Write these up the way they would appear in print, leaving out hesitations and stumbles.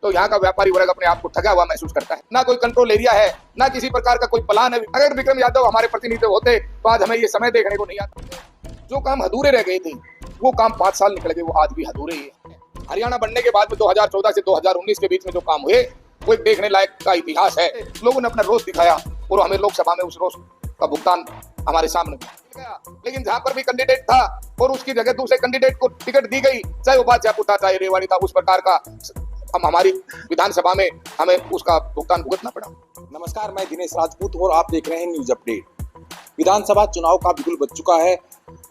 तो यहाँ का व्यापारी वर्ग अपने आप को ठगा हुआ महसूस करता है। ना कोई कंट्रोल एरिया है, ना किसी प्रकार का कोई प्लान है। अगर विक्रम यादव हमारे प्रतिनिधि होते तो आज हमें ये समय देखने को नहीं आता। जो काम अधूरे रह गए थे वो काम 5 साल निकल गए, वो आज भी अधूरे ही है। हरियाणा बनने के बाद में 2014 से 2019 के बीच में जो काम हुए वो एक देखने लायक का इतिहास है। लोगों ने अपना रोष दिखाया और हमें लोकसभा में उस रोष का भुगतान हमारे सामने गया। लेकिन जहां पर भी कैंडिडेट था और उसकी जगह दूसरे कैंडिडेट को टिकट दी गई, चाहे वो बादशाहपुर था चाहे रेवाड़ी था, उस प्रकार का हम हमारी विधानसभा में हमें उसका भुगतान भुगतना पड़ा। नमस्कार, मैं दिनेश राजपूत और आप देख रहे हैं न्यूज अपडेट। विधानसभा चुनाव का बिगुल बज चुका है।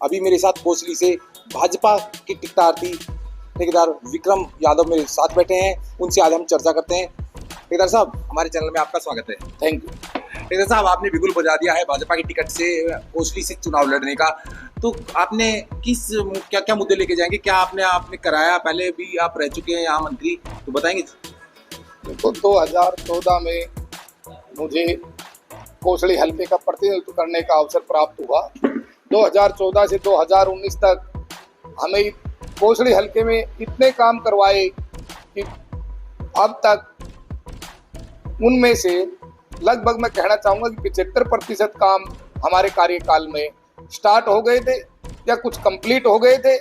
अभी मेरे साथ कोसली से भाजपा के ठेकेदार विक्रम यादव मेरे साथ बैठे हैं। उनसे आज हम चर्चा करते हैं। ठेकेदार साहब, हमारे चैनल में आपका स्वागत है। Thank you. ठेकेदार साहब, आपने बिगुल बजा दिया है भाजपा की टिकट से कोसली से चुनाव लड़ने का। तो आपने क्या क्या मुद्दे लेके जाएंगे? क्या आपने कराया? पहले भी आप रह चुके हैं यहाँ मंत्री, तो बताएंगे। तो 2014 में मुझे कोसली हल्के का प्रतिनिधित्व करने का अवसर प्राप्त हुआ। 2014 से 2019 तक हमें कोसली हल्के में इतने काम करवाए कि अब तक उनमें से लगभग मैं कहना चाहूँगा कि 75% काम हमारे कार्यकाल में स्टार्ट हो गए थे या कुछ कंप्लीट हो गए थे।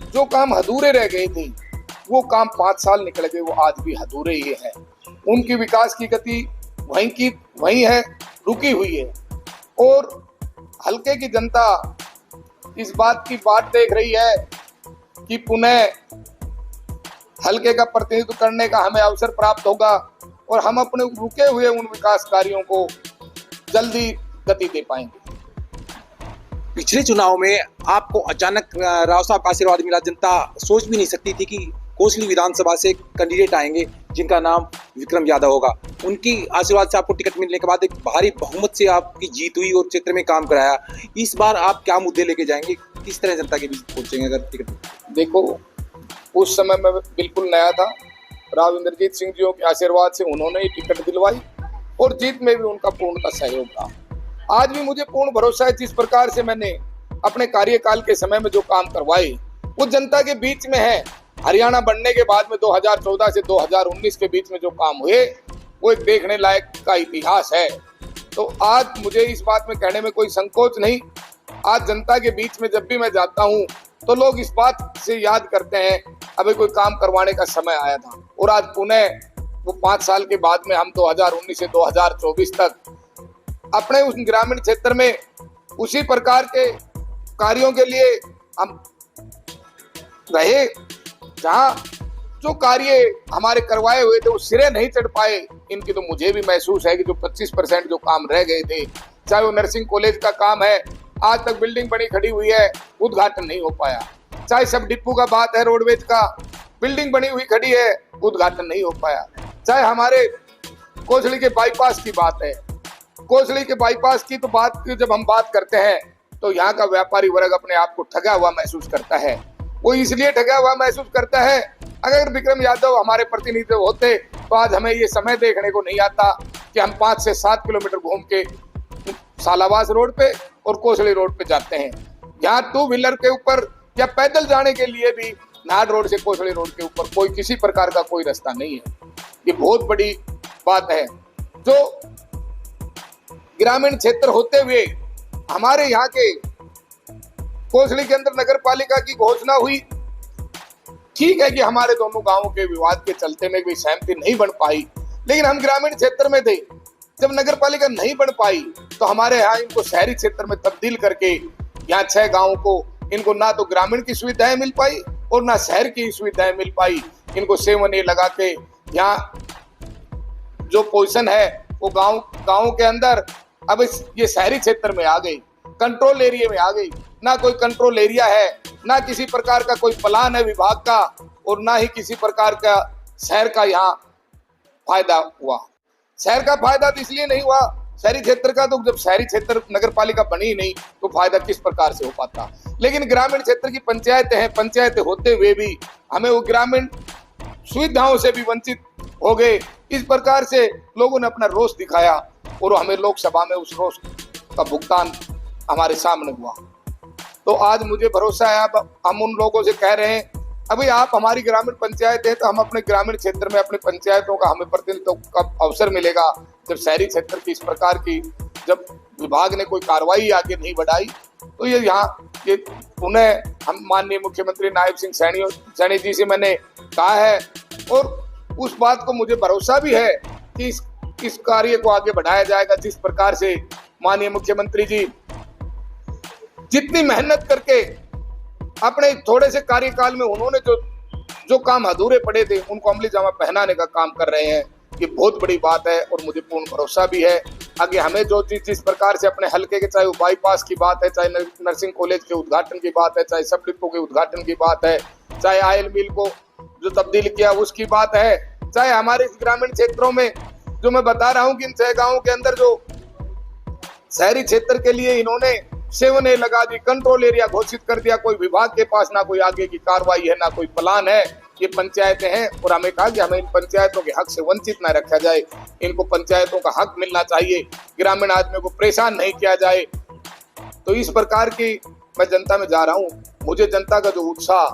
जो काम अधूरे रह गए थे वो काम 5 साल निकल गए, वो आज भी अधूरे ही है। उनकी विकास की गति वहीं है, रुकी हुई है। और हल्के की जनता इस बात की बाट देख रही है कि पुनः हल्के का प्रतिनिधित्व करने का हमें अवसर प्राप्त होगा और हम अपने रुके हुए उन विकास कार्यों को जल्दी गति दे पाएंगे। पिछले चुनाव में आपको अचानक राव साहब का आशीर्वाद मिला। जनता सोच भी नहीं सकती थी कि कोसली विधानसभा से कैंडिडेट आएंगे जिनका नाम विक्रम यादव होगा। उनकी आशीर्वाद से आपको टिकट मिलने के बाद एक भारी बहुमत से आपकी जीत हुई और क्षेत्र में काम कराया। इस बार आप क्या मुद्दे लेके जाएंगे? किस तरह जनता के बीच पहुंचेंगे अगर टिकट? देखो, उस समय मैं बिल्कुल नया था। राव इंद्रजीत सिंह जी के आशीर्वाद से उन्होंने ही टिकट दिलवाई और जीत में भी उनका पूर्णतः सहयोग था। आज भी मुझे पूर्ण भरोसा है जिस प्रकार से मैंने अपने कार्यकाल के समय में जो काम करवाए वो जनता के बीच में है। हरियाणा बनने के बाद में 2014 से 2019 के बीच में जो काम हुए वो एक देखने लायक का इतिहास है। तो आज मुझे इस बात में कहने में कोई संकोच नहीं। आज जनता के बीच में जब भी मैं जाता हूँ तो लोग इस बात से याद करते हैं अभी कोई काम करवाने का समय आया था। और आज पुनः वो 5 साल के बाद में हम 2019 से 2024 तक अपने उस ग्रामीण क्षेत्र में उसी प्रकार के कार्यों के लिए हम रहे जहां जो कार्य हमारे करवाए हुए थे वो सिरे नहीं चढ़ पाए। इनकी तो मुझे भी महसूस है कि जो 25% जो काम रह गए थे, चाहे वो नर्सिंग कॉलेज का काम है, आज तक बिल्डिंग बनी खड़ी हुई है, उद्घाटन नहीं हो पाया। चाहे सब डिपो का बात है, रोडवेज का बिल्डिंग बनी हुई खड़ी है, उद्घाटन नहीं हो पाया। चाहे हमारे कोसली के बाईपास की बात है, कोसली के बाईपास की तो जब हम बात करते हैं तो यहाँ का व्यापारी वर्ग अपने आप को ठगा हुआ महसूस करता है। वो इसलिए ठगा हुआ महसूस करता है, अगर विक्रम यादव हमारे प्रतिनिधि होते तो आज हमें ये समय देखने को नहीं आता कि हम 5 से 7 किलोमीटर घूम के सालावास रोड पे और कोसली रोड पे जाते हैं। यहाँ 2 व्हीलर के ऊपर या पैदल जाने के लिए भी नाहर रोड से कोसली रोड के ऊपर कोई किसी प्रकार का कोई रास्ता नहीं है। ये बहुत बड़ी बात है। जो ग्रामीण क्षेत्र होते हुए हमारे यहाँ के कोसली के अंदर नगर पालिका की घोषणा हुई। ठीक है कि हमारे दोनों गांवों के विवाद के चलते में कोई सहमति नहीं बन पाई, लेकिन हम ग्रामीण क्षेत्र में थे। जब नगर पालिका नहीं बन पाई तो हमारे यहाँ इनको शहरी क्षेत्र में तब्दील करके यहाँ 6 गांवों को इनको ना तो ग्रामीण की सुविधाएं मिल पाई और ना शहर की सुविधाएं मिल पाई। इनको 7A लगा के यहाँ जो पोजीशन है वो गाँव के अंदर अब ये शहरी क्षेत्र में आ गई, कंट्रोल एरिया में आ गई। ना कोई कंट्रोल एरिया है, ना किसी प्रकार का कोई प्लान है विभाग का और ना ही किसी प्रकार का शहर का यहाँ फायदा हुआ। शहर का फायदा तो इसलिए नहीं हुआ, शहरी क्षेत्र का तो जब शहरी क्षेत्र नगर पालिका बनी ही नहीं तो फायदा किस प्रकार से हो पाता। लेकिन ग्रामीण क्षेत्र की पंचायतें हैं, पंचायतें होते हुए भी हमें वो ग्रामीण सुविधाओं से भी वंचित हो गए। इस प्रकार से लोगों ने अपना रोष दिखाया और हमें लोकसभा में उस रोष का भुगतान हमारे सामने हुआ। तो आज मुझे भरोसा है, अब हम उन लोगों से कह रहे हैं अभी आप हमारी ग्रामीण पंचायत है, तो हम अपने ग्रामीण क्षेत्र में अपने पंचायतों का हमें प्रतिनिधित्व का अवसर मिलेगा। जब शहरी क्षेत्र की इस प्रकार की जब विभाग ने कोई कार्रवाई आगे नहीं बढ़ाई, तो ये उन्हें हम माननीय मुख्यमंत्री नायब सिंह सैनी जी से मैंने कहा है, और उस बात को मुझे भरोसा भी है कि इस कार्य को आगे बढ़ाया जाएगा। जिस प्रकार से माननीय मुख्यमंत्री जी जितनी मेहनत करके अपने थोड़े से कार्यकाल में उन्होंने जो काम अधूरे पड़े थे उनको अमली जामा पहनाने का काम कर रहे हैं, ये बहुत बड़ी बात है। और मुझे पूर्ण भरोसा भी है आगे हमें जो चीज जिस प्रकार से अपने हल्के के, चाहे वो बाईपास की बात है, चाहे नर्सिंग कॉलेज के उद्घाटन की बात है, चाहे सब डिपो के उद्घाटन की बात है, चाहे ऑयल मिल को जो तब्दील किया उसकी बात है, चाहे हमारे ग्रामीण क्षेत्रों में जो मैं बता रहा हूँ कि इन 6 गाँवों के अंदर जो शहरी क्षेत्र के लिए इन्होंने 7A लगा दी, कंट्रोल एरिया घोषित कर दिया। कोई विभाग के पास ना कोई आगे की कार्रवाई है, ना कोई प्लान है। ये पंचायतें हैं और हमें कहा कि हमें इन पंचायतों के हक से वंचित ना रखा जाए, इनको पंचायतों का हक मिलना चाहिए, ग्रामीण आदमी को परेशान नहीं किया जाए। तो इस प्रकार की मैं जनता में जा रहा हूँ। मुझे जनता का जो उत्साह,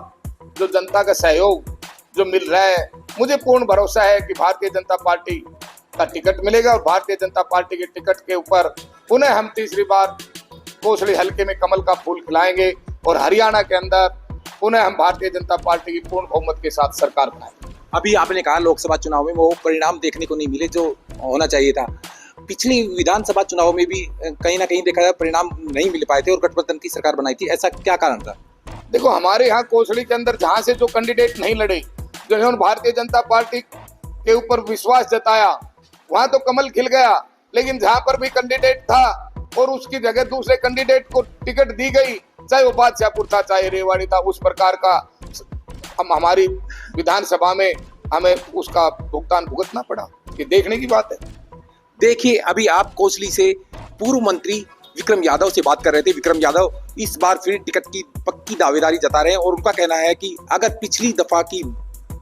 जो जनता का सहयोग जो मिल रहा है, मुझे पूर्ण भरोसा है कि भारतीय जनता पार्टी का टिकट मिलेगा और भारतीय जनता पार्टी के टिकट के ऊपर पुनः हम तीसरी बार कोसली हल्के में कमल का फूल खिलाएंगे और हरियाणा के अंदर पुनः हम भारतीय जनता पार्टी की पूर्ण बहुमत के साथ सरकार बनाएंगे। अभी आपने कहा लोकसभा चुनाव में वो परिणाम देखने को नहीं मिले जो होना चाहिए था। पिछली विधानसभा चुनाव में भी कहीं ना कहीं देखा जाए परिणाम नहीं मिल पाए थे और गठबंधन की सरकार बनाई थी, ऐसा क्या कारण था? देखो, हमारे यहाँ कोसली के अंदर जहां से जो कैंडिडेट नहीं लड़े, जो है भारतीय जनता पार्टी के ऊपर विश्वास जताया, वहां तो कमल खिल गया। लेकिन जहां पर भी कैंडिडेट था और उसकी जगह दूसरे कैंडिडेट को टिकट दी गई, चाहे वो बादशाहपुर था, चाहे रेवाड़ी था, उस प्रकार का हम हमारी विधानसभा में हमें उसका भुगतान भुगतना पड़ा। ये देखने की बात है। देखिए, अभी आप कोसली से पूर्व मंत्री विक्रम यादव से बात कर रहे थे। विक्रम यादव इस बार फिर टिकट की पक्की दावेदारी जता रहे हैं और उनका कहना है कि अगर पिछली दफा की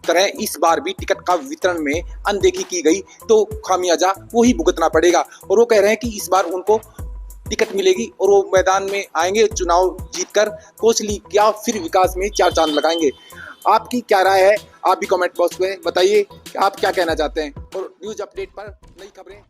तरह इस बार भी टिकट का वितरण में अनदेखी की गई तो खामियाजा वही भुगतना पड़ेगा। और वो कह रहे हैं कि इस बार उनको टिकट मिलेगी और वो मैदान में आएंगे, चुनाव जीतकर कोसली क्या फिर विकास में 4 चांद लगाएंगे। आपकी क्या राय है? आप भी कमेंट बॉक्स में बताइए कि आप क्या कहना चाहते हैं। और न्यूज अपडेट पर नई खबरें